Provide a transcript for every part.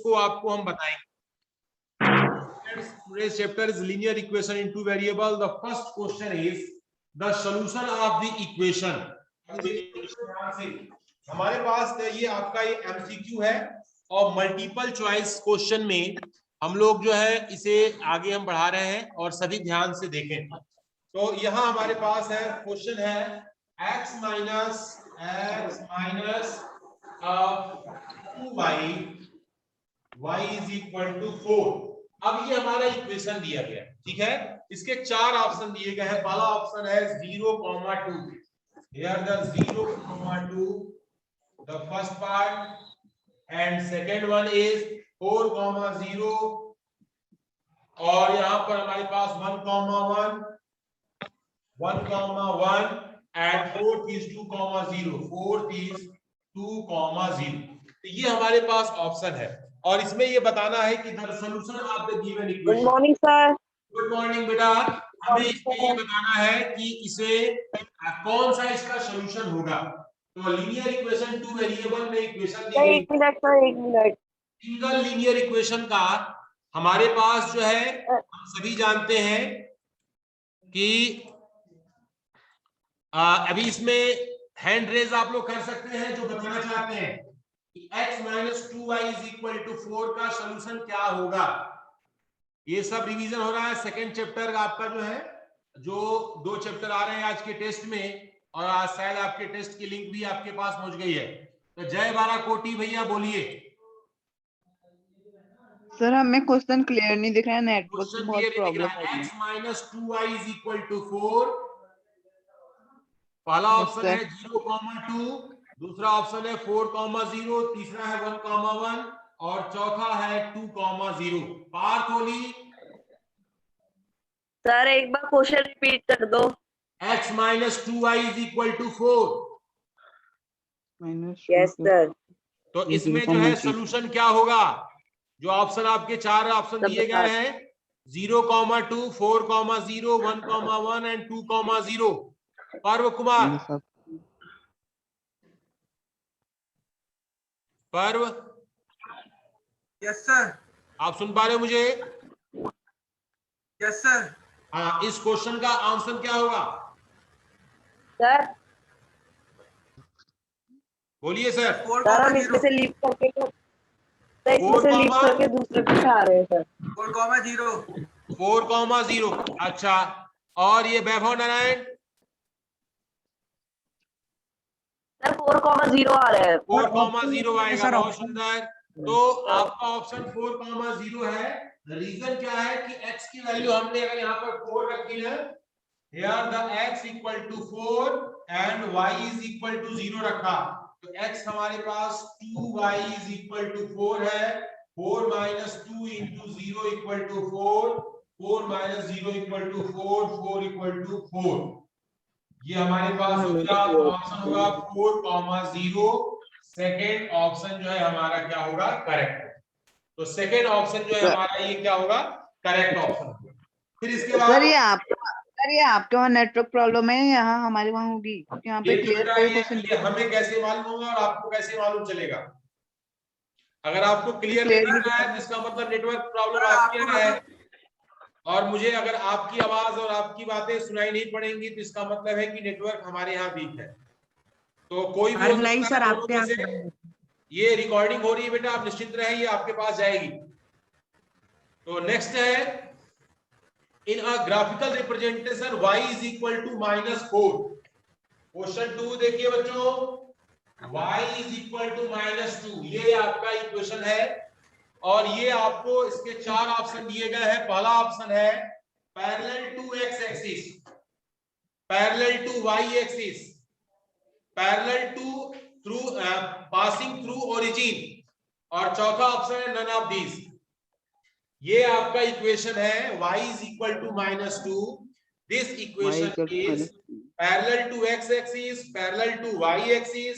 उसको आपको हम बताएंगे। Today's chapter is linear equation in two variable. The first question is the solution of the equation. हमारे पास ये आपका ये MCQ है और मल्टीपल चॉइस क्वेश्चन में हम लोग जो है इसे आगे हम बढ़ा रहे हैं और सभी ध्यान से देखें। तो यहाँ हमारे पास है क्वेश्चन है x minus 2y y is equal to 4। अब ये हमारा इक्वेशन दिया गया है, ठीक है। इसके चार ऑप्शन दिए गए हैं। पहला ऑप्शन है 0,2, here the 0,2 the first part, and second one is 4,0 और यहाँ पर हमारे पास 1,1 and fourth is 2,0, fourth is 2,0। तो ये हमारे पास ऑप्शन है और इसमें ये बताना है कि the solution of the given equation. Good morning sir. Good morning बेटा। हमें इसमें ये बताना है कि इसे कौन सा इसका सॉल्यूशन होगा। तो लीनियर इक्वेशन टू वेरिएबल में इक्वेशन दी गई। एक मिनट सर, एक मिनट। सिंगल लीनियर इक्वेशन का हमारे पास जो है हम सभी जानते हैं कि अभी इसमें हैंड रेज आप लोग कर सकते हैं जो बताना चाहते हैं कि x minus 2y is equal to 4 का सॉल्यूशन क्या होगा। ये सब रिवीजन हो रहा है। सेकंड चैप्टर का आपका जो है, जो 2 चैप्टर आ रहे हैं आज के टेस्ट में, और आज शायद आपके टेस्ट की लिंक भी आपके पास पहुंच गई है। तो जय बारा कोटी भैया बोलिए। सर हमें क्वेश्चन क्लियर नहीं दिख रहा है, नेटवर्क की क्वेश्चन बहुत क्लियर दिख प्रॉब्लम रहा हो है। रही x minus 2y is equal to 4। पहला ऑप्शन है 0,2, दूसरा ऑप्शन है 4,0, तीसरा है 1,1 और चौथा है 2,0। पार्थ होली सर एक बार क्वेश्चन रिपीट कर दो। x minus 2y is equal to 4। Yes sir. तो इसमें जो है सोल्यूशन क्या होगा। जो ऑप्शन आपके चार ऑप्शन दिए गए हैं 0,2, 4,0, 1,1 एंड 2,0। पर्व कुमार, पर्व। Yes sir. आप सुन पा रहे हो मुझे? Yes sir. हाँ, इस क्वेश्चन का आंसर क्या होगा सर बोलिए सर। सर हम इसमें से लीव करके दूसरे पे आ रहे हैं सर। 4,0। 4,0। अच्छा, और ये वैभव नारायण सर 4,0 आ रहा है। 4,0 आएगा। बहुत सुंदर। तो आपका ऑप्शन 4,0 है। रीजन क्या है कि x की वैल्यू हमने अगर यहाँ पर 4 रखी है, here the x equal to 4 and y is equal to 0 रखा, तो x हमारे पास 2y इज इक्वल टू 4 है। 4 minus 2 into 0 equal to 4, 4 minus 0 equal to 4, 4 equal to 4। ये हमारे पास हो गया ऑप्शन होगा 4,0। सेकेंड ऑप्शन जो है हमारा क्या होगा, करेक्ट। तो सेकेंड ऑप्शन जो है हमारा ये क्या होगा, करेक्ट ऑप्शन। फिर इसके बाद सर ये आपके वहाँ नेटवर्क प्रॉब्लम है, यहाँ हमारे वहाँ होगी। यहाँ पे क्लियर कोई क्वेश्चन ये हमें कैसे मालूम होगा और आपको कैसे मालूम चलेगा। अगर आपको क्लियर नहीं दिख रहा है तो इसका मतलब नेटवर्क प्रॉब्लम आपके यहाँ है, और मुझे अगर आपकी आवाज और आपकी बातें सुनाई नहीं पड़ेंगी तो इसका मतलब है कि नेटवर्क हमारे यहाँ वीक है। तो कोई भी सर आपके ये रिकॉर्डिंग हो रही है बेटा, आप निश्चिंत रहे, ये आपके पास जाएगी। तो नेक्स्ट है in a graphical representation y is equal to -4। Question 2 देखिए बच्चों, y इज इक्वल टू -2, ये आपका इक्वेशन है और ये आपको इसके चार ऑप्शन दिए गए हैं। पहला ऑप्शन है parallel to x axis, parallel to y axis, parallel to through passing through origin, और चौथा ऑप्शन है नन ऑफ दीज। ये आपका इक्वेशन है y is equal to -2। This equation is parallel to x axis, parallel to y axis,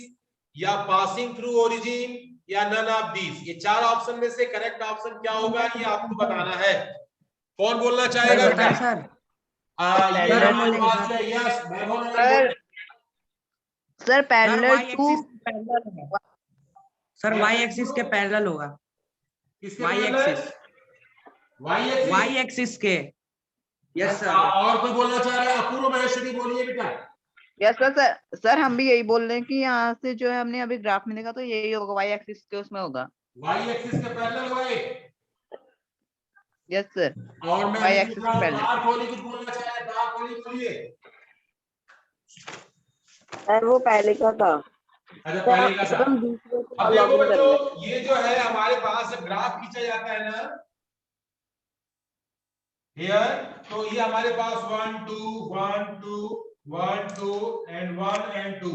या passing through origin, या none of these. ये चार ऑप्शन में से करेक्ट ऑप्शन क्या होगा ये आपको बताना है। कौन बोलना चाहेगा बेटा? Sir parallel to sir y axis के पैरेलल होगा। किसके Y parallel? Axis, Y axis. Y axis के। Yes sir. और कोई बोलना चाह रहा है? अपूर्व महेश्वरी बोलिए बेटा। यस सर, सर हम भी यही बोल रहे हैं कि यहाँ से जो है हमने अभी ग्राफ में देखा तो यही होगा, वाई एक्सिस के उसमें होगा। वाई एक्सिस के पैरेलल हुआ ये। यस सर, और मैं वाई लिख एक्सिस रहा के हूं, पैरेलल। पार्थ होली कुछ बोलना चाह रहे हैं? पार्थ होली बोलिए। सर वो पहले का था। अच्छा पहले का सर था। हम दूसरे को अब देखो लॉगिन कर रहे हैं। बच्चों, ये जो है हमारे पास जब ग्राफ खींचा जाता है ना हियर, तो ये हमारे पास 1 2 1 2 1 2 एंड 1 एंड 2,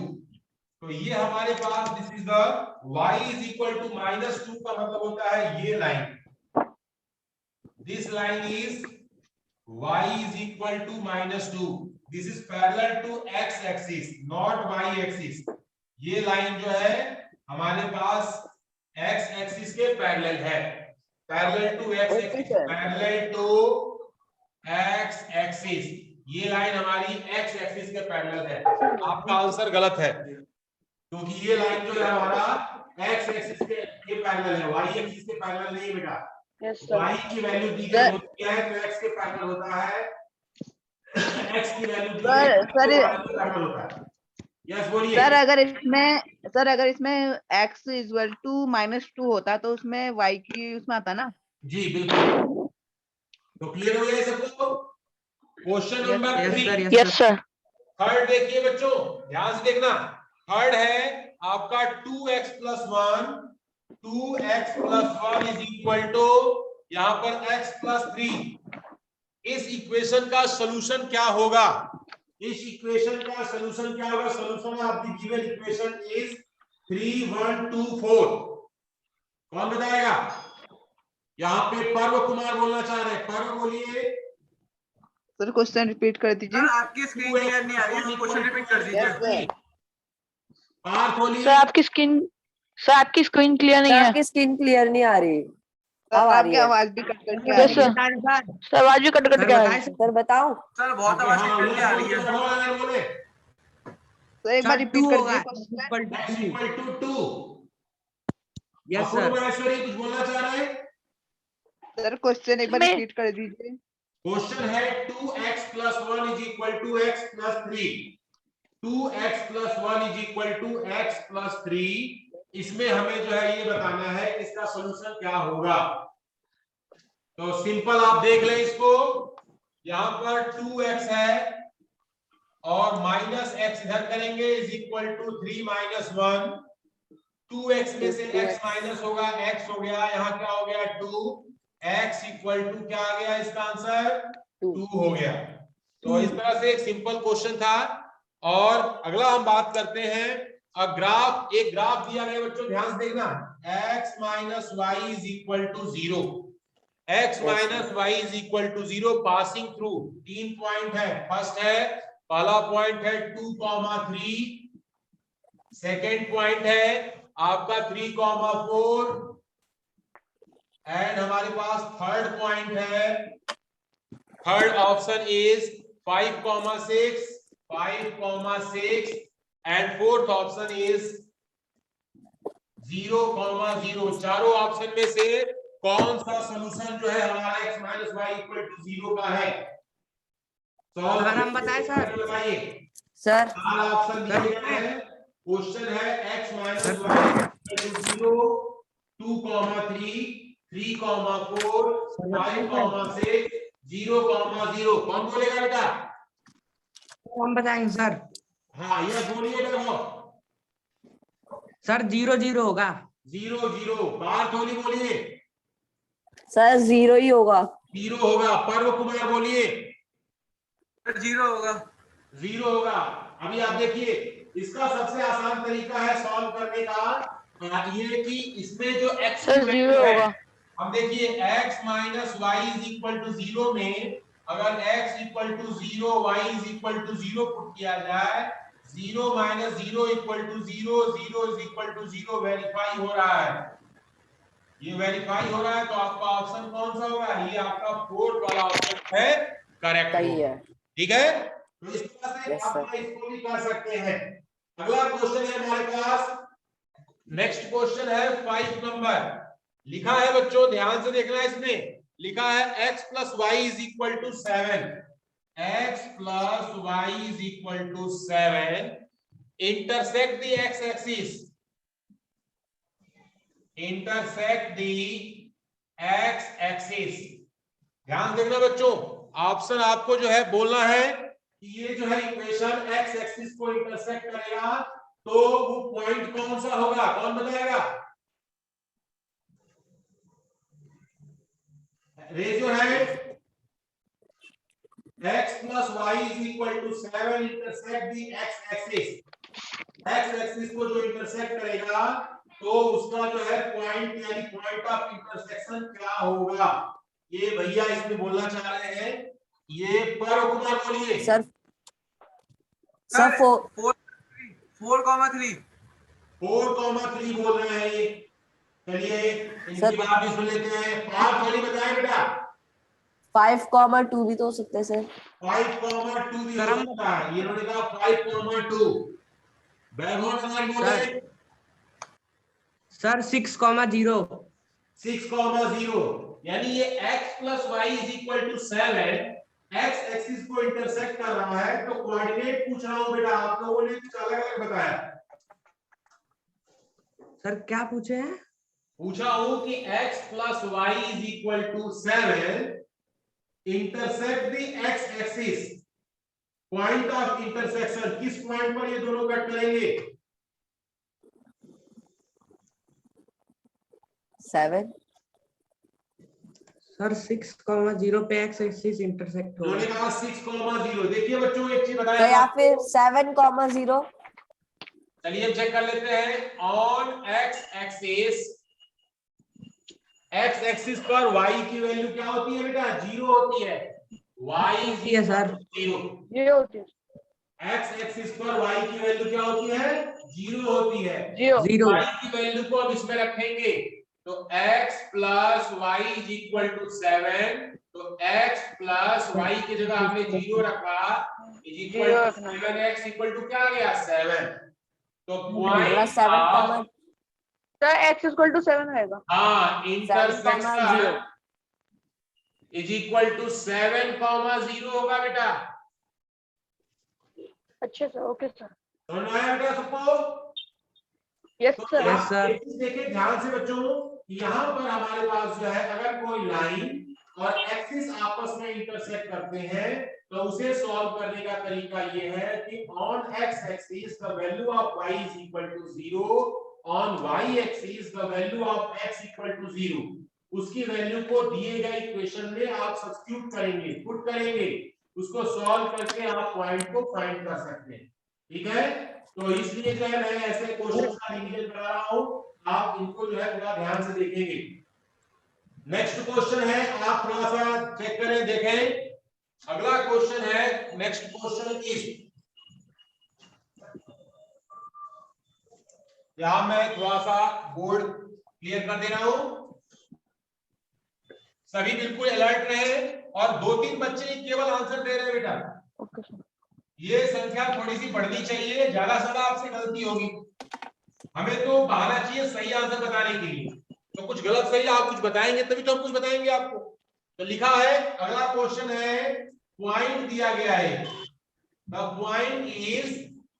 तो ये हमारे पास this is the y is equal to -2 का मतलब होता है ये line, this line is y is equal to -2, this is parallel to x axis not y axis. ये लाइन जो है हमारे पास x एक्सिस के पैरेलल है, parallel to x okay axis, sir. Parallel to x axis. ये line हमारी x axis के पैरेलल है। आपका आंसर गलत है, क्योंकि ये लाइन जो है हमारा x एक्सिस के पैरेलल है, y एक्सिस के पैरेलल नहीं बेटा। Yes sir. y की वैल्यू दी गई होती है तो x के पैरेलल होता है, x की वैल्यू दी गई तो y के पैरेलल होता है। यस बोलिए। सर अगर इसमें x इक्वल टू -2 होता तो उसमें y की उसमें आता ना। जी बिल्कुल, तो क्लियर हो गया सबको? Question number 3। Yes sir. Third देखिए बच्चों, ध्यान से देखना। थर्ड है आपका 2x + 1, 2x + 1 is equal to यहां पर x + 3। इस इक्वेशन का सॉल्यूशन क्या होगा? इस इक्वेशन का सॉल्यूशन क्या होगा? Solution of the given equation is 3 1 2 4। कौन बताएगा? यहाँ पे पर्व कुमार बोलना चाह रहे हैं, पर्व बोलिए। सर क्वेश्चन रिपीट कर दीजिए। सर आपकी स्क्रीन क्लियर नहीं आ रही है, क्वेश्चन रिपीट कर दीजिए। पार्थ बोलिए। सर आपकी स्क्रीन क्लियर नहीं है। आपकी स्क्रीन क्लियर नहीं आ रही। अब सर आ आपकी रही है। आवाज भी कट करके आ यस रही है। सर, सर आवाज भी कट कट के आ रही है। सर बताओ। सर बहुत आवाज निकल के आ रही है। बोले सर एक बार सर रिपीट 2 कर होगा, दीजिए x question. = x 2। Equal to 2। Yes Apoorv sir. Maheshwari कुछ बोलना चाह रहे हैं? सर क्वेश्चन एक बार मैं- रिपीट कर दीजिए। क्वेश्चन है 2x + 1 is equal to x + 3। 2x + 1 is equal to x + 3। इसमें हमें जो है ये बताना है इसका सॉल्यूशन क्या होगा। तो सिंपल आप देख लें इसको, यहां पर 2x है और -x इधर करेंगे इज इक्वल टू 3 - 1। 2x में से x माइनस होगा, x हो गया, यहाँ क्या हो गया 2, x इक्वल टू क्या आ गया इसका आंसर 2 हो गया। तो इस तरह से एक सिंपल क्वेश्चन था। और अगला हम बात करते हैं ग्राफ। एक ग्राफ दिया गया बच्चों, ध्यान से देखना, x - y is equal to 0, x - y is equal to 0 passing through. 3 point है, फर्स्ट है, पहला पॉइंट है 2,3, सेकेंड पॉइंट है आपका 3,4 एंड हमारे पास थर्ड पॉइंट है, third option is 5,6 and fourth option is 0,0। चारों ऑप्शन में से कौन सा सॉल्यूशन जो है हमारा x - y इक्वल टू 0 का है? अगर हम बताएं सर। बताइए सर चार ऑप्शन दिए गए हैं। क्वेश्चन है x - y इक्वल टू 0, 2,3, 3,4, 5,6, 0,0। कौन बोलेगा बेटा? हम बताएंगे सर। हाँ ये बोलिए देखो। सर 0 0 होगा। 0 0। पार्थ होली बोलिए। सर 0 ही होगा। 0 होगा। पर्व कुमार बोलिए। सर 0 होगा। 0 होगा। अभी आप देखिए, इसका सबसे आसान तरीका है सॉल्व करने का ये कि इसमें जो x की सर वैल्यू 0 है, होगा। हम देखिए x - y is equal to 0 में अगर x equal to 0, y is equal to 0 put किया जाए, 0 - 0 equal to 0, 0 is equal to 0 verify हो रहा है। ये वेरीफाई हो रहा है तो आपका ऑप्शन कौन सा होगा? ये आपका फोर्थ वाला ऑप्शन है, करेक्ट सही है। ठीक है। तो इस तरह से Yes, आप इसको भी कर सकते हैं। अगला क्वेश्चन है हमारे पास, नेक्स्ट क्वेश्चन है 5 नंबर। लिखा है बच्चों, ध्यान से देखना है, इसमें लिखा है x plus y is equal to 7, x plus y is equal to 7, intersect the x axis, intersect the x axis. ध्यान देखना बच्चों, ऑप्शन आपको जो है बोलना है कि ये जो है इक्वेशन x एक्सिस को इंटरसेक्ट करेगा, तो वो पॉइंट कौन सा होगा, कौन बताएगा? Raise your hand. x plus y is equal to 7 intersect the x axis. x axis को जो इंटरसेक्ट करेगा तो उसका जो है पॉइंट यानी पॉइंट ऑफ इंटरसेक्शन क्या होगा, ये भैया इसमें बोलना चाह रहे हैं। ये पर उपमा बोलिए सर सर 4 4,3 4,3 बोल रहे हैं ये। चलिए इनकी सर- बात भी सुन लेते हैं। 5 थोड़ी बताएं बेटा, 5,2 भी तो हो सकते हैं सर। 5,2 भी हो सकता है। ये उन्होंने कहा 5,2। बैकग्राउंड बोले सर 6,0 6,0, यानी ये x plus y is equal to 7 x axis को इंटरसेक्ट कर रहा है, तो कोऑर्डिनेट पूछ रहा हूं बेटा, आप लोगों ने कुछ अलग अलग बताया। सर क्या पूछे हैं? पूछा हूं कि x plus y is equal to 7 intersect the x axis, point of intersection किस पॉइंट पर ये दोनों कट करेंगे? 7 सर 6,0 पे x एक्सिस इंटरसेक्ट होगा। उन्होंने कहा 6,0। देखिए बच्चों एक चीज तो बताया, या फिर 7,0। चलिए चेक कर लेते हैं। ऑन x एक्सिस पर y की वैल्यू क्या होती है बेटा? 0 होती है। y होती है सर। 0। ये होती है x एक्सिस पर y की वैल्यू क्या होती है? 0 होती है। 0 y की वैल्यू को हम इसमें रखेंगे, तो x plus y is equal to 7, तो x प्लस वाई की जगह हमने 0 रखा, is equal to 7x equal to क्या आ गया? 7। तो point 7, sir x equal to 7 रहेगा। हाँ, इंटरसेक्शन 7,0 इज इक्वल टू 7,0 होगा बेटा। अच्छा सर, ओके सर, समझ में आया बेटा सबको? यस तो सर। Yes, sir. एक चीज देखिए ध्यान से बच्चों, यहाँ पर हमारे पास जो है अगर कोई लाइन और एक्सिस आपस में इंटरसेक्ट करते हैं, तो उसे सॉल्व करने का तरीका ये है कि on x axis the value of y is equal to 0, on y axis the value of x equal to 0। उसकी वैल्यू को दिए गए इक्वेशन में आप सब्स्टिट्यूट करेंगे, पुट करेंगे, उसको सॉल्व करके आप पॉइंट को फाइंड कर सकते हैं। ठीक है, तो इसलिए जो है मैं ऐसे क्वेश्चन का रिवीजन करा रहा हूं, आप इनको जो है थोड़ा ध्यान से देखेंगे। नेक्स्ट क्वेश्चन है, आप थोड़ा सा चेक करें, देखें। अगला क्वेश्चन है, नेक्स्ट क्वेश्चन इज, यहां मैं थोड़ा सा बोर्ड क्लियर कर दे रहा हूं, सभी बिल्कुल अलर्ट रहे, और 2-3 बच्चे केवल आंसर दे रहे हैं बेटा। Okay sir. ये संख्या थोड़ी सी बढ़नी चाहिए, ज्यादा से ज्यादा आपसे गलती होगी, हमें तो बहाना चाहिए सही आंसर बताने के लिए। तो कुछ गलत सही आप कुछ बताएंगे तभी तो हम कुछ बताएंगे आपको। तो लिखा है, अगला क्वेश्चन है, पॉइंट दिया गया है, the point is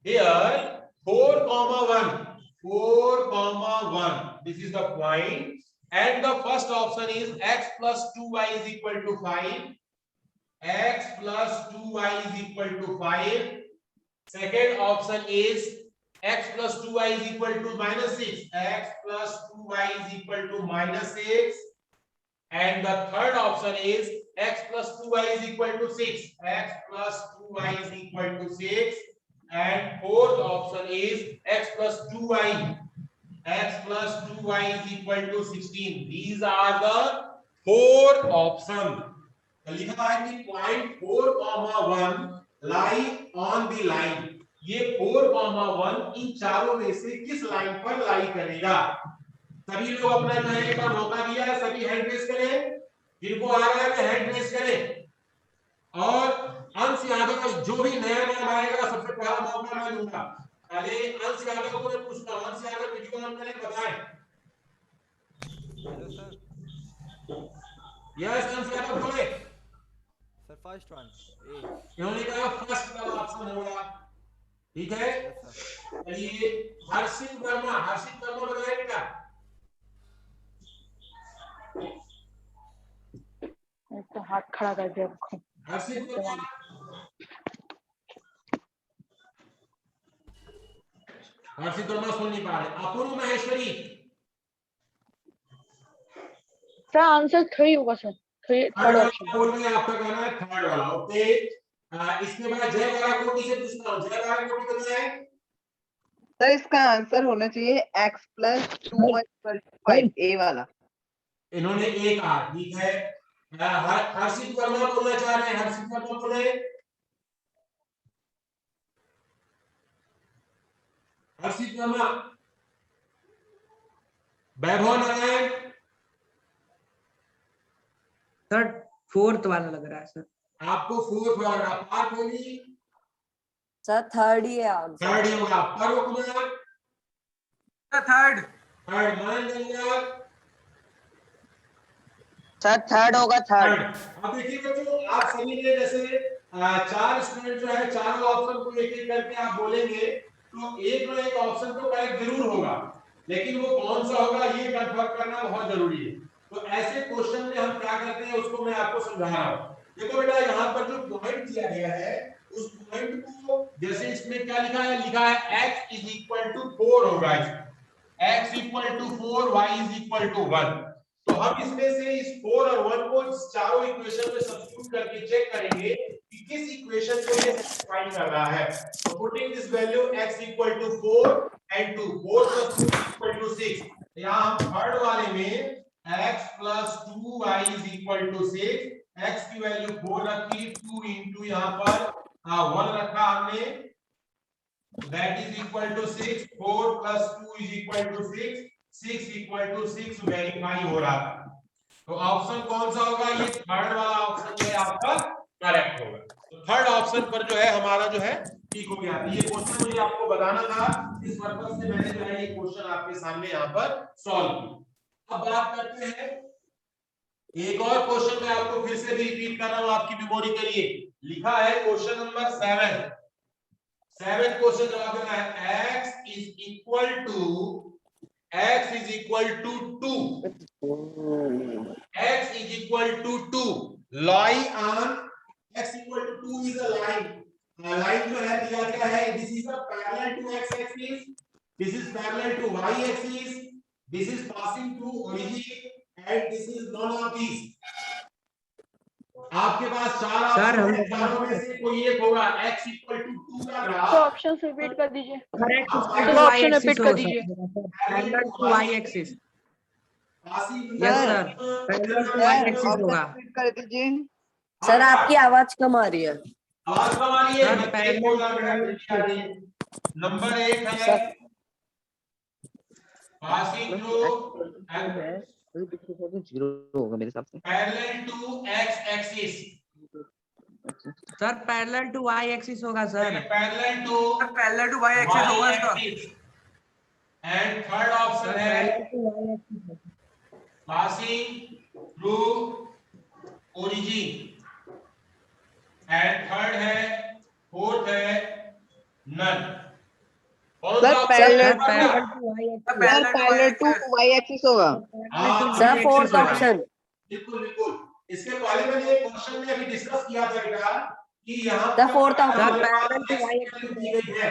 here 4,1, 4,1, this is the point, and the first option is x plus 2y is equal to 5, x plus 2y is equal to 5. Second option is x plus 2y is equal to minus 6, x plus 2y is equal to minus 6. And the third option is x plus 2y is equal to 6, x plus 2y is equal to 6. And fourth option is x plus 2y, x plus 2y is equal to 16. These are the 4 options. लिखा है कि point 4,1 lie on the line, ये 4,1 इन चारों में से किस line पर लाई करेगा? सभी लोग अपना जो है एक बार मौका दिया है, सभी हैंड रेज करें, जिनको आ रहा है वो हैंड रेज करें, और अंश यादव का जो भी नया नाम आएगा सबसे पहला मौका मैं दूंगा। पहले अंश यादव को मैं पूछता हूं, अंश यादव वीडियो ऑन करें, बताएं। Hello sir. यस आंसर बोले। सर फर्स्ट वन ए। इन्होंने कहा फर्स्ट वाला ऑप्शन होगा, ठीक है। Yes sir. चलिए हर्षित वर्मा बताएगा। तो हाथ खड़ा कर दिया। हर्षित वर्मा, सुन नहीं पा रहे। अपूर्व महेश्वरी, सर आंसर 3 होगा सर। Third option. बोल रहे हैं, आपका कहना है थर्ड वाला। ओके, इसके बाद जय बाराकोटी से पूछता हूँ। जय बाराकोटी को दिया है सर इसका आंसर होना चाहिए x प्लस 2y/5 ए वाला। इन्होंने एक कहा, ठीक है। हर्षित वर्मा बोलना चाह रहे हैं। हर्षित वर्मा बोले। हर्षित वर्मा, वैभव नारायण, सर फोर्थ वाला लग रहा है सर। आपको फोर्थ वाला। पार्थ होगी, सर थर्ड ही है आंसर। थर्ड ही होगा। पर्व कुमार, थर्ड। थर्ड। मान गंगा, सर थर्ड होगा, थर्ड। थर्ड। अब देखिए बच्चों, आप सभी ने जैसे 4 स्टूडेंट जो है चारों ऑप्शन को एक एक करके आप बोलेंगे, तो एक ना एक ऑप्शन तो करेक्ट जरूर होगा, लेकिन वो कौन सा होगा ये कंफर्म करना बहुत जरूरी है। तो ऐसे क्वेश्चन में हम क्या करते हैं उसको मैं आपको समझा रहा हूं। देखो बेटा, यहाँ पर जो पॉइंट दिया गया है उस पॉइंट को जैसे इसमें क्या लिखा है x = 4 होगा। x = 4, y = 1। तो हम इसमें से इस 4 और 1 को चारों इक्वेशन में सब्स्टिट्यूट करके चेक करेंगे कि किस इक्वेशन को ये सैटिस्फाई कर रहा है। तो putting this value x = 4 and 2, 4 + 2 = 6। यहाँ हम थर्ड वाले में x + 2y = 6, x की वैल्यू 4 रखी, 2 into यहाँ पर 1 रखा हमने, that is equal to 6, 4 + 2 = 6, 6 = 6 verify हो रहा था। तो ऑप्शन कौन सा होगा? ये थर्ड वाला ऑप्शन जो है आपका करेक्ट होगा। तो थर्ड ऑप्शन पर जो है हमारा जो है ठीक हो गया। ये क्वेश्चन मुझे आपको बताना था, इस पर्पस से मैंने जो है ये क्वेश्चन आपके सामने यहाँ पर सॉल्व किया। अब बात करते हैं एक और क्वेश्चन, मैं आपको फिर से भी रिपीट कर रहा हूं आपकी मेमोरी के लिए। लिखा है क्वेश्चन नंबर 7 क्वेश्चन जवाब देना है। x is equal to 2, x is equal to 2, lie on x equal to 2 is a line। Line जो है दिया गया है, this is a parallel to x axis, this is parallel to y axis, this is passing through origin and this is none of these। आपके पास चार sir option है, चारों में से कोई एक होगा। x = 2 का ग्राफ तो ऑप्शन रिपीट कर दीजिए। करेक्ट ऑप्शन रिपीट कर दीजिए। Parallel to y axis. Yes sir, sir, parallel to y axis होगा। रिपीट कर दीजिए। सर आपकी आवाज कम आ रही है। आवाज कम आ रही है। सर, पैरेलल नंबर 1 है पासिंग थ्रू जीरो होगा मेरे हिसाब से। Parallel to x axis. Sir parallel to y axis होगा sir. Parallel to y axis होगा इसका। एंड थर्ड ऑप्शन है parallel to y axis passing through origin and third है, फोर्थ है none. Sir parallel to y y axis होगा। Sir fourth option. बिल्कुल बिल्कुल। इसके पहले मैंने एक क्वेश्चन में अभी डिस्कस किया था बेटा कि यहाँ The fourth option। Parallel to y दी गई है,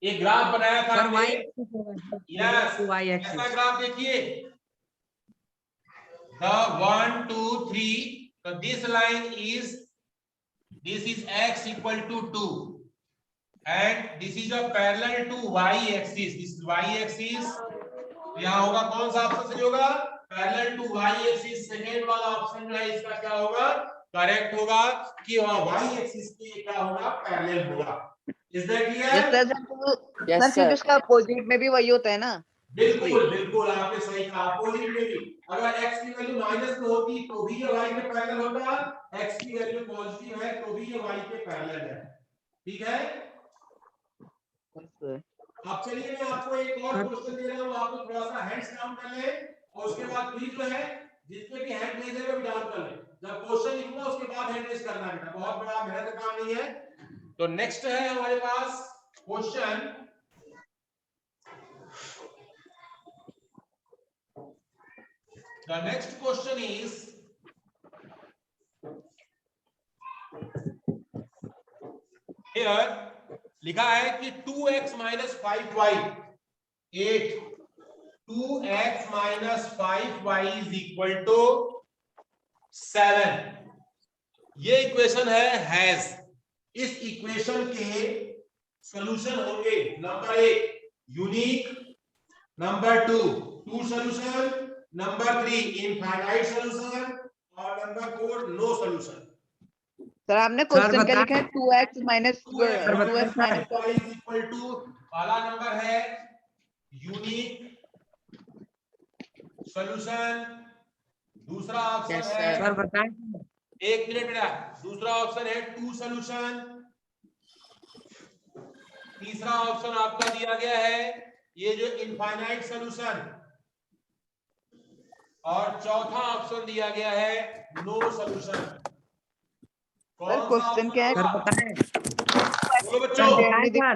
एक ग्राफ बनाया था सर y हमने। एक्सिस होगा सर। Yes, y axis. ऐसा ग्राफ देखिए, the 1 2 3, so this line is x = 2 and this is a parallel to y axis, this is y axis। यहाँ होगा कौन सा ऑप्शन सही होगा? Parallel to y axis. Second वाला ऑप्शन जो है इसका क्या होगा? करेक्ट होगा कि y एक्सिस के क्या होगा? पैरेलल होगा। Is that clear? सर क्योंकि उसका अपोजिट में भी वही होता है ना। बिल्कुल बिल्कुल, आपने सही कहा। अपोजिट में भी अगर x की वैल्यू माइनस में होती तो भी ये y के पैरेलल होता, x की वैल्यू पॉजिटिव है तो भी ये y के पैरेलल है। ठीक है। अब चलिए मैं आपको एक और क्वेश्चन दे रहा हूं, आप लोग थोड़ा सा हैंड्स डाउन कर लें और उसके बाद फिर जो है जितने भी हैंड रेज है वो डाउन कर ले। जब क्वेश्चन लिखूंगा उसके बाद हैंड रेज करना बेटा, बहुत बड़ा मेहनत का काम नहीं है। तो नेक्स्ट है हमारे पास question, the next question is here लिखा है कि 2x minus 5y 8 2x minus 5y is equal to 7। ये इक्वेशन है इस इक्वेशन के सॉल्यूशन होंगे number 1 unique, number 2 two solution, number 3 infinite solution और नंबर 4 नो सॉल्यूशन। सर आपने क्वेश्चन क्या लिखा है? 2x minus 2x minus equal to, पहला नंबर है यूनिक सॉल्यूशन, दूसरा ऑप्शन Yes, है, sir. सर बताएं। एक मिनट बेटा, दूसरा ऑप्शन है टू सॉल्यूशन, तीसरा ऑप्शन आपका दिया गया है ये जो इनफाइनाइट सॉल्यूशन, और चौथा ऑप्शन दिया गया है नो सॉल्यूशन। सर क्वेश्चन क्या है? सर बताएं। बोलो सर बच्चों। बताएं सर।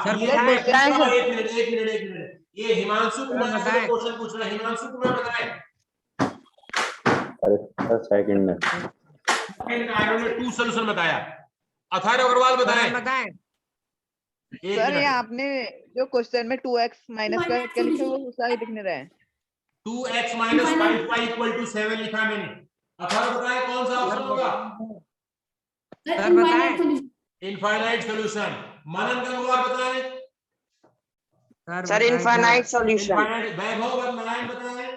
सर ये बताएं। एक मिनट ये हिमांशु कुमार से बताएं। क्वेश्चन पूछ रहा है, हिमांशु कुमार बताएं। सेकंड में इन्होंने टू सॉल्यूशन बताया, अथर्व अग्रवाल बताएं। बताएं। एक सर ये मिनट, आपने जो क्वेश्चन में 2x माइनस का क्या लिखा है वो सारे लिखने रहे हैं। 2x minus 5y equal to 7 लिखा है मैंने। अथर्व बताएं कौन सा ऑप्शन होगा? सर बताएं। Infinite solution. मनन गंगवार बताएं। Sir infinite infinite. Vaibhav Narayan बताएं।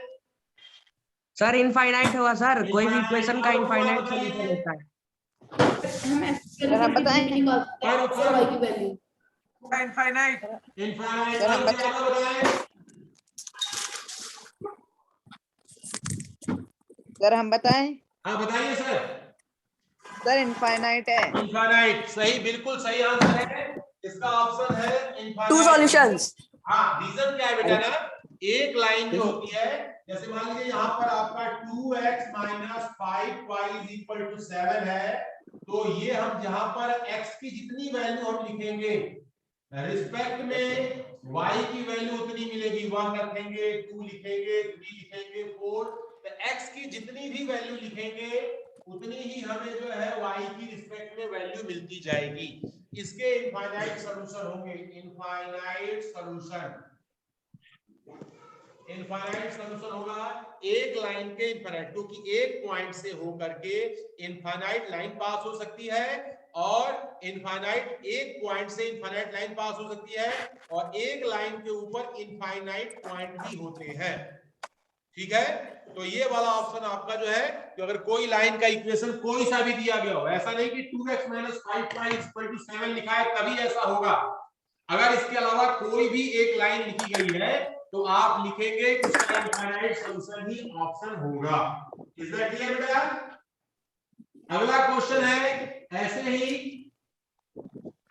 सर इनफाइनाइट हुआ सर, कोई भी Infinite इक्वेशन का और इनफाइनाइट बताइए। सॉल्यूशन होता है। सर आप बताएं। इनफाइनाइट। इनफाइनाइट सर हम बताएं। सर हम बताएं। हाँ बताइए सर। सर इनफाइनाइट है। इनफाइनाइट सही, बिल्कुल सही आंसर है। इसका ऑप्शन है इनफाइनाइट। Two solutions. हाँ, रीजन क्या है बेटा ना, एक लाइन जो होती है, जैसे मान लीजिए यहाँ पर आपका 2x minus 5y is equal to 7 है, तो ये हम जहां पर x की जितनी वैल्यू हम लिखेंगे रिस्पेक्ट में y की वैल्यू उतनी मिलेगी, 1 रखेंगे, 2 लिखेंगे, 3 लिखेंगे, 4, तो x की जितनी भी वैल्यू लिखेंगे उतनी ही हमें जो है y की रिस्पेक्ट में वैल्यू मिलती जाएगी। इसके इनफाइनाइट सॉल्यूशन होंगे, इनफाइनाइट सॉल्यूशन। इनफाइनाइट सॉल्यूशन होगा एक लाइन के इनफाइनाइट, क्योंकि एक पॉइंट से होकर के इनफाइनाइट लाइन पास हो सकती है, और इनफाइनाइट एक पॉइंट से इनफाइनाइट लाइन पास हो सकती है, और एक लाइन के ऊपर इनफाइनाइट पॉइंट भी होते हैं। ठीक है, तो ये वाला ऑप्शन आपका जो है कि अगर कोई लाइन का इक्वेशन कोई सा भी दिया गया हो, ऐसा नहीं कि 2x minus 5y equal to 7 लिखा है तभी ऐसा होगा, अगर इसके अलावा कोई भी एक लाइन लिखी गई है तो आप लिखेंगे कि उसका इनफाइनाइट सॉल्यूशन ही ऑप्शन होगा। इज दैट क्लियर बेटा? अगला क्वेश्चन है ऐसे ही,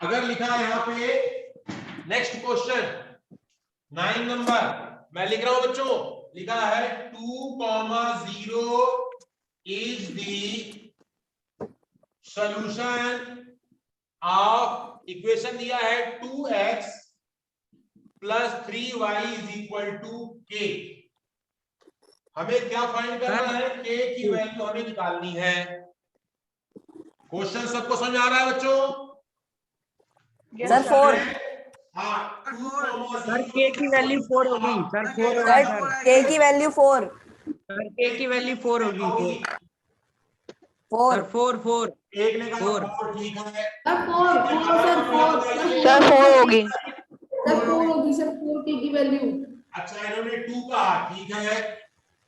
अगर लिखा है यहाँ पे नेक्स्ट क्वेश्चन 9 नंबर, मैं लिख रहा हूं बच्चों, लिखा है 2,0 is the solution of, equation दिया है 2x plus 3y is equal to k। हमें क्या फाइंड करना है? k की वैल्यू हमें निकालनी है। क्वेश्चन सबको समझ आ रहा है बच्चों? सर 4। सर k की वैल्यू 4 होगी। सर 4 होगा सर k की वैल्यू 4। सर k की वैल्यू 4 होगी। 4। सर 4 एक ने कहा 4। 4, ठीक है सर 4 सर 4 होगी। सर 4 होगी सर, 4 की वैल्यू। अच्छा, इन्होंने 2 कहा, ठीक है।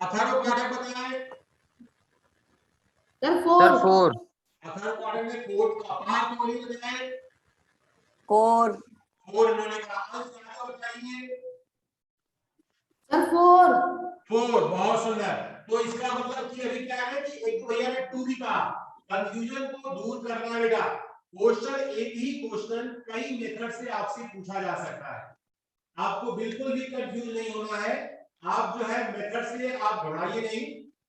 अथर्व पाठक बताए। सर 4। अथर्व पाठक ने 4 का पाठ क्यों नहीं बताए? 4। 4 इन्होंने कहा, आंसर बताइए। सर 4। 4, बहुत सुंदर। तो इसका मतलब कि अभी क्या है कि एक भैया ने 2 भी कहा, कंफ्यूजन को दूर करना है बेटा। क्वेश्चन एक ही क्वेश्चन कई मेथड से आपसे पूछा जा सकता है, आपको बिल्कुल भी कंफ्यूज नहीं होना है। आप जो है मेथड से आप घबराइए नहीं,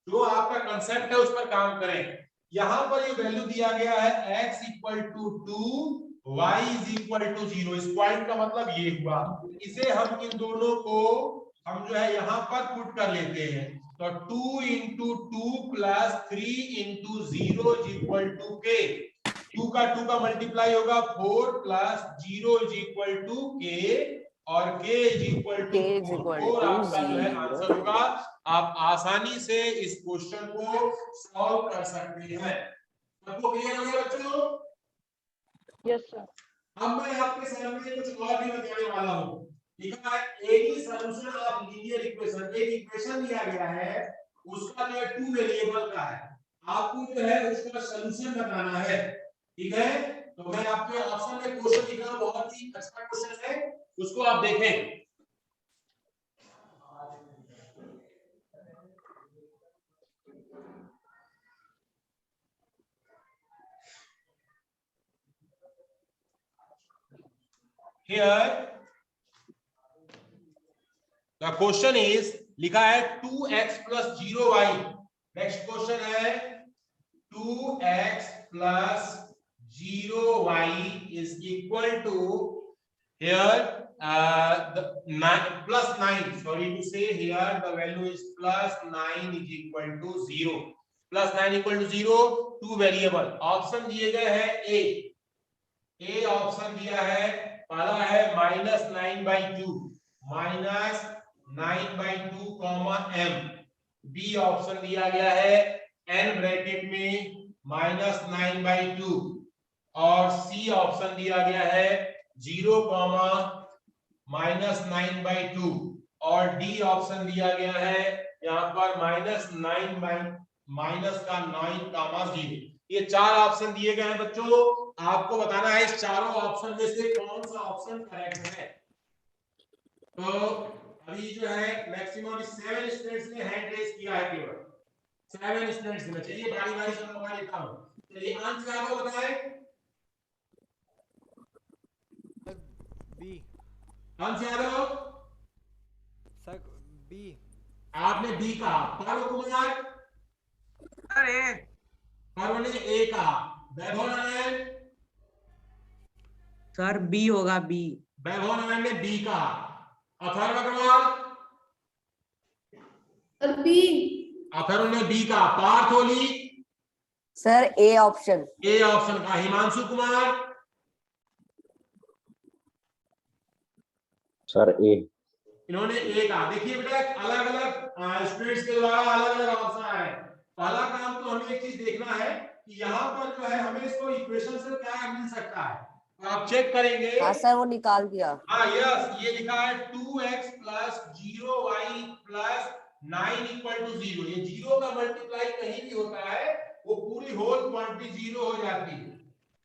जो आपका कंसेप्ट है उस पर काम करें। यहां पर ये वैल्यू दिया गया है x equal to 2 y is equal to 0। इस पॉइंट का मतलब ये हुआ, इसे हम इन दोनों को हम जो है यहां पर पुट कर लेते हैं। तो 2 into 2 plus 3 into 0 is equal to k। 2 का मल्टीप्लाई होगा 4 plus 0 is equal to k और k इज इक्वल टू 4 आपका जो है आंसर होगा। आप आसानी से इस क्वेश्चन को सॉल्व कर सकते हैं। सबको क्लियर हो गया बच्चों? Yes sir. अब मैं आपके सामने कुछ और भी बताने वाला हूं। ठीक है, any solution of linear equation, एक इक्वेशन दिया गया है, उसका जो है 2 वेरिएबल का है, आपको जो है उसका सॉल्यूशन बताना है। ठीक है, तो मैं आपके ऑप्शन में क्वेश्चन लिखा, बहुत ही अच्छा क्वेश्चन है, उसको आप देखें। Here the question is, लिखा है 2x plus 0y। Next question है 2x plus 0y is equal to here the 9 plus 9, sorry to say, here the value is plus 9 is equal to 0, plus 9 equal to 0, 2 variable. Option दिए गए हैं A option दिया है, पहला है -9/2, -9/2 comma m। B option दिया गया है n ब्रैकेट में -9/2 और सी ऑप्शन दिया गया है 0 कॉमा -9/2 और डी ऑप्शन दिया गया है यहाँ पर -9/-0। ये 4 ऑप्शन दिए गए हैं बच्चों, आपको बताना है इस चारों ऑप्शन में से कौन सा ऑप्शन करेक्ट है। तो अभी जो है मैक्सिमम 7 स्टूडेंट्स ने हैंड रेज किया है, केवल 7 स्टूडेंट्स ने। चलिए बारी बारी से मैं लेता हूं। चलिए आंसर आपको बताएं। B. Answer Yadav sir B. आपने बी कहा, पारो कुमार सर ए। पारो ने ए कहा, वैभव नारायण सर बी होगा, बी। वैभव नारायण ने बी कहा, अथर्व अग्रवाल बी। अथर्व ने बी कहा, Parth Oli sir A option. A option का, हिमांशु कुमार सर ए। इन्होंने ए कहा। देखिए बेटा, अलग अलग स्टूडेंट्स के द्वारा अलग अलग ऑप्शन आए। पहला काम तो हमें एक चीज देखना है कि यहाँ पर जो है हमें इसको इक्वेशन से क्या मिल सकता है, तो आप चेक करेंगे। हाँ सर वो निकाल दिया। हाँ यस, ये लिखा है 2x plus 0y plus 9 equal to 0। ये 0 का मल्टीप्लाई कहीं भी होता है वो पूरी होल क्वांटिटी 0 हो जाती है।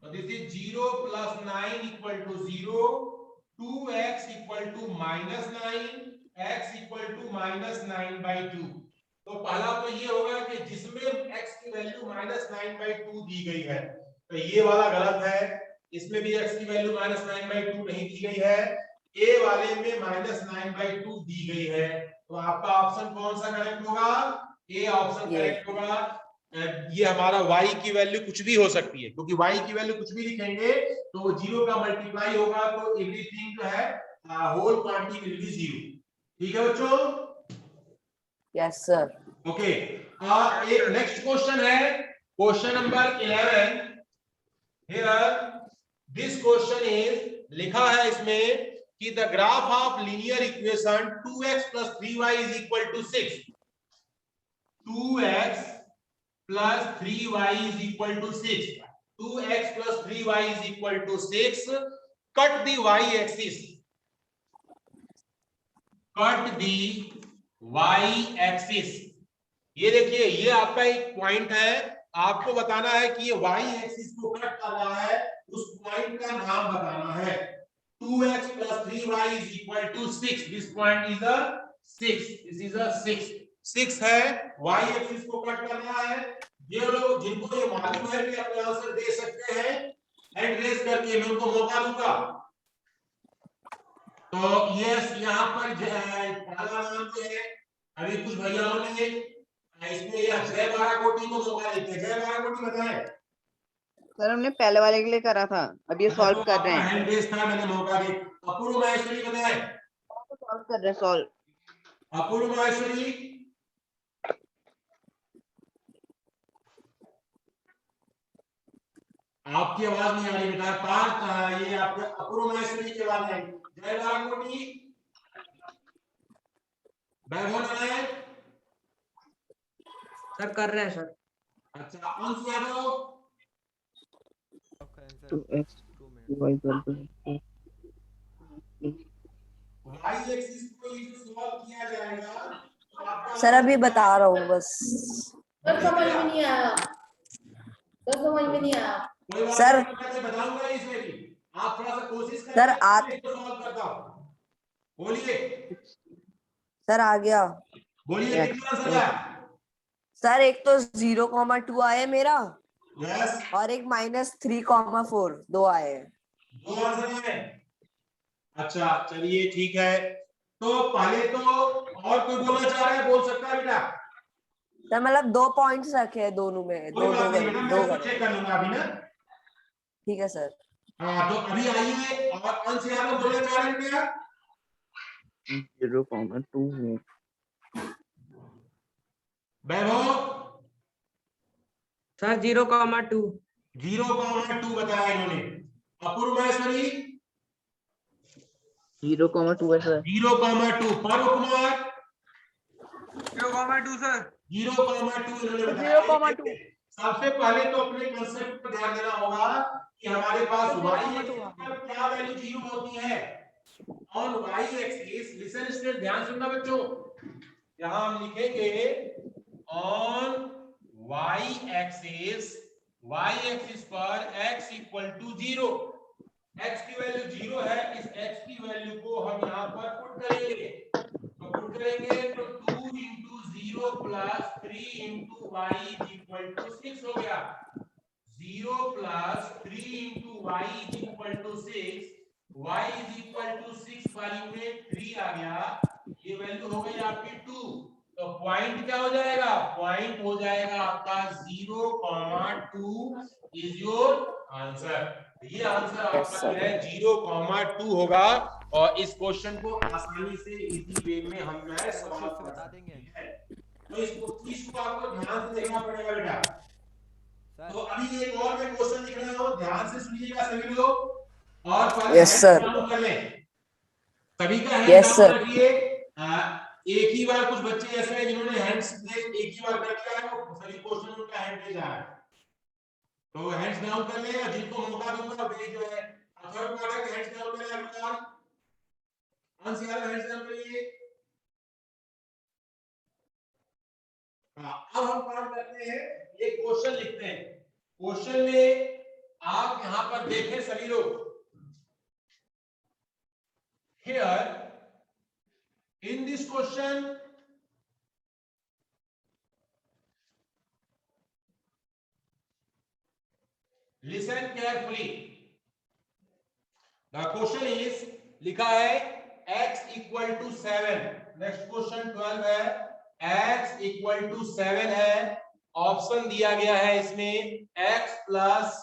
तो this is 0 plus 9 equal to 0, 2x equal to -9, x equal to -9/2। तो पहला तो ये होगा कि जिसमें x की वैल्यू -9/2 दी गई है, तो ये वाला गलत है। इसमें भी x की वैल्यू -9/2 नहीं दी गई है, a वाले में -9/2 दी गई है। तो आपका ऑप्शन कौन सा करेक्ट होगा? ए ऑप्शन करेक्ट होगा। ये हमारा y की वैल्यू कुछ भी हो सकती है, क्योंकि y की वैल्यू कुछ भी लिखेंगे तो 0 का मल्टीप्लाई होगा तो एवरीथिंग जो है होल क्वांटिटी विल बी 0। ठीक है बच्चों? Yes sir. ओके, एक नेक्स्ट क्वेश्चन है, question number 11। Here this question is, लिखा है इसमें कि the graph of linear equation 2x plus 3y is equal to 6। 2x plus 3y is equal to 6। 2x plus 3y is equal to 6। Cut the y-axis। Cut the y-axis। ये देखिए, ये आपका एक point है, आपको बताना है कि ये y-axis को कट कर रहा है, उस पॉइंट का नाम बताना है। 2x plus 3y is equal to 6। This point is a 6। This is a 6। 6 है, y-axis को कट करना है। ये लोग जिनको ये मालूम है कि अपने आंसर दे सकते हैं, हैंड रेज करके मैं उनको मौका दूंगा। तो यस यहाँ पर पहला नाम जो है अभी कुछ भैयाओं ने इसमें यह जय बाराकोटी को मौका देते हैं। जय बाराकोटी बताएं। सर हमने पहले वाले के लिए करा था, अब ये सॉल्व कर रहे हैं। हैंड रेस था, मैंने मौका दिया। अपूर्व माहेश्वरी बताएं। सॉल्व कर रहे हैं, सॉल्व। अपूर्व माहेश्वरी, आपकी आवाज नहीं आ रही बेटा। पांच ये आपके अपूर्व माहेश्वरी के बाद है। जय बाराकोटी, वैभव नारायण। सर कर रहे हैं सर। अच्छा, अंश यादव। आपका आंसर 2x 2 में y equal to y axis को ये जो सॉल्व किया जाएगा तो आपका सर अभी बता रहा हूँ बस। सर समझ में नहीं आया, सर समझ में नहीं आया। कोई बात सर- नहीं, मैं बताऊंगा इसमें भी। आप थोड़ा सा कोशिश करें। सर, मैं सॉल्व करता हूं। बोलिए सर आ गया। बोलिए कितना सजा? सर एक तो 0,2 आया मेरा यस, और एक -3,4 दो आए हैं। दो आंसर है। अच्छा चलिए ठीक है। तो पहले तो और कोई बोलना चाह रहा है बोल सकता है बेटा। सर मतलब 2 पॉइंट्स रखे हैं दोनों में, कोई दो बात दो नहीं बेटा, मैं दो उसको चेक कर लूंगा अभी ना। ठीक है सर। हाँ तो अभी आइए, और अंश यादव बोलना चाह रहे हैं क्या? 0,2 में वैभव सर 0,2। 0,2 बताया इन्होंने। अपूर्व माहेश्वरी 0,2 है सर। 0,2। पर्व कुमार 0,2 सर। 0,2 इन्होंने बताया। 0,2 सबसे पहले तो अपने कंसेप्ट पर ध्यान देना होगा कि हमारे पास तो y 0,2 एक्सिस पर क्या वैल्यू 0 होती है। On y axis, listen student ध्यान सुनना बच्चों, यहां हम लिखेंगे ऑन y एक्सिस पर x इक्वल टू 0। x की वैल्यू 0 है, इस x की वैल्यू को हम यहां पर पुट करेंगे। तो पुट करेंगे तो 2 into 0 plus 3 into y is equal to 6 हो गया। 0 plus 3 into y is equal to 6, y is equal to 6 value में 3 आ गया, ये वैल्यू हो गई आपकी 2। तो पॉइंट क्या हो जाएगा? पॉइंट हो जाएगा आपका 0,2 इज योर आंसर। ये आंसर आपका जो है 0,2 होगा। और इस क्वेश्चन को आसानी से इजी वे में हम जो है सर सॉल्व अच्छे से कर बता सकते देंगे हैं। तो इस चीज को आपको ध्यान से देखना पड़ेगा बेटा। सर। तो अभी एक और मैं क्वेश्चन लिख रहा हूं, ध्यान से सुनिएगा सभी लोग। और पहले Yes, sir. डाउन कर लें, सभी का हैंड Yes, sir. डाउन रखिए। एक ही बार कुछ बच्चे ऐसे हैं जिन्होंने हैंड्स एक ही बार कर दिया है, वो सभी क्वेश्चन उनका हैंड रेज आ रहा है। तो हैंड्स डाउन कर लें, और जिनको मौका दूंगा वे जो है अथर्व पाठक हैंड्स डाउन करें। आपका अंश यादव हैंड्स डाउन करिए। अब हम काम करते हैं, एक क्वेश्चन लिखते हैं। क्वेश्चन में आप यहां पर देखें सभी लोग, here in this question listen carefully. The question is, लिखा है x equal to 7। Next question 12 है, x इक्वल टू 7 है। ऑप्शन दिया गया है इसमें x plus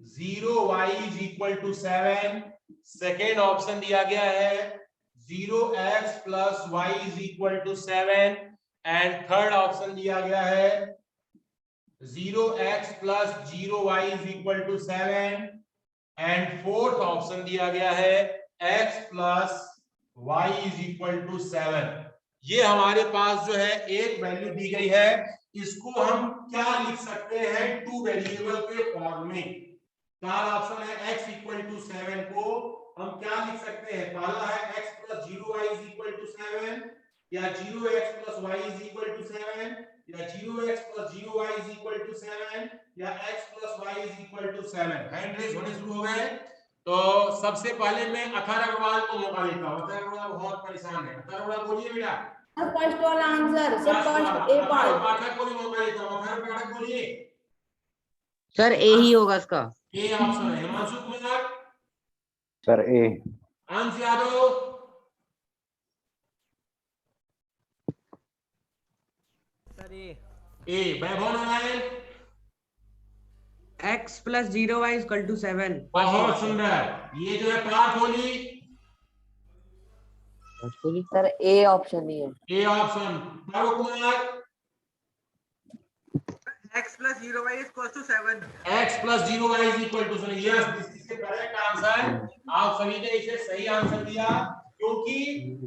0y is equal to 7। Second option दिया गया है 0x plus y is equal to 7। And third option दिया गया है 0x plus 0y is equal to 7। And fourth option दिया गया है x plus y is equal to 7। ये हमारे पास जो है एक वैल्यू दी गई है, इसको हम क्या लिख सकते हैं? टू वेरिएबल के फॉर्म में। चार ऑप्शन है, x इक्वल टू 7 को हम क्या लिख सकते हैं? पहला है x plus 0y is equal to 7, या 0x plus y is equal to 7, या 0x plus 0y is equal to 7, या x plus y is equal to 7। Hand raise होने शुरू हो गए। तो सबसे पहले मैं अथर अग्रवाल को मौका देता हूं। अथर अग्रवाल बहुत परेशान है। अथर अग्रवाल बोलिए बेटा। फर्स्ट वाला answer sir, first A Athar part. पाठक को भी मौका देता हूं। अथर पाठक बोलिए। सर ए ही होगा इसका। ए ऑप्शन है। हिमांशु कुमार सर ए। अंश Yadav, sir A. Vaibhav Narayan, x plus 0y is equal to 7. बहुत सुंदर। ये जो है Parth Holi, sir A option ही है। A option. Parv Kumar, x plus 0y is equal to 7. x plus 0y is equal to 7। Yes, this is the correct answer. आप सभी ने इसे सही आंसर दिया, क्योंकि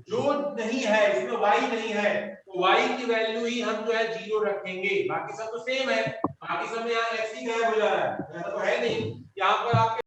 जो नहीं है इसमें y नहीं है, तो y की वैल्यू ही हम जो है 0 रखेंगे, बाकी सब तो सेम है। बाकी सब में यहाँ x ही गायब हो जा रहा है, ऐसा तो है नहीं। यहाँ पर आपके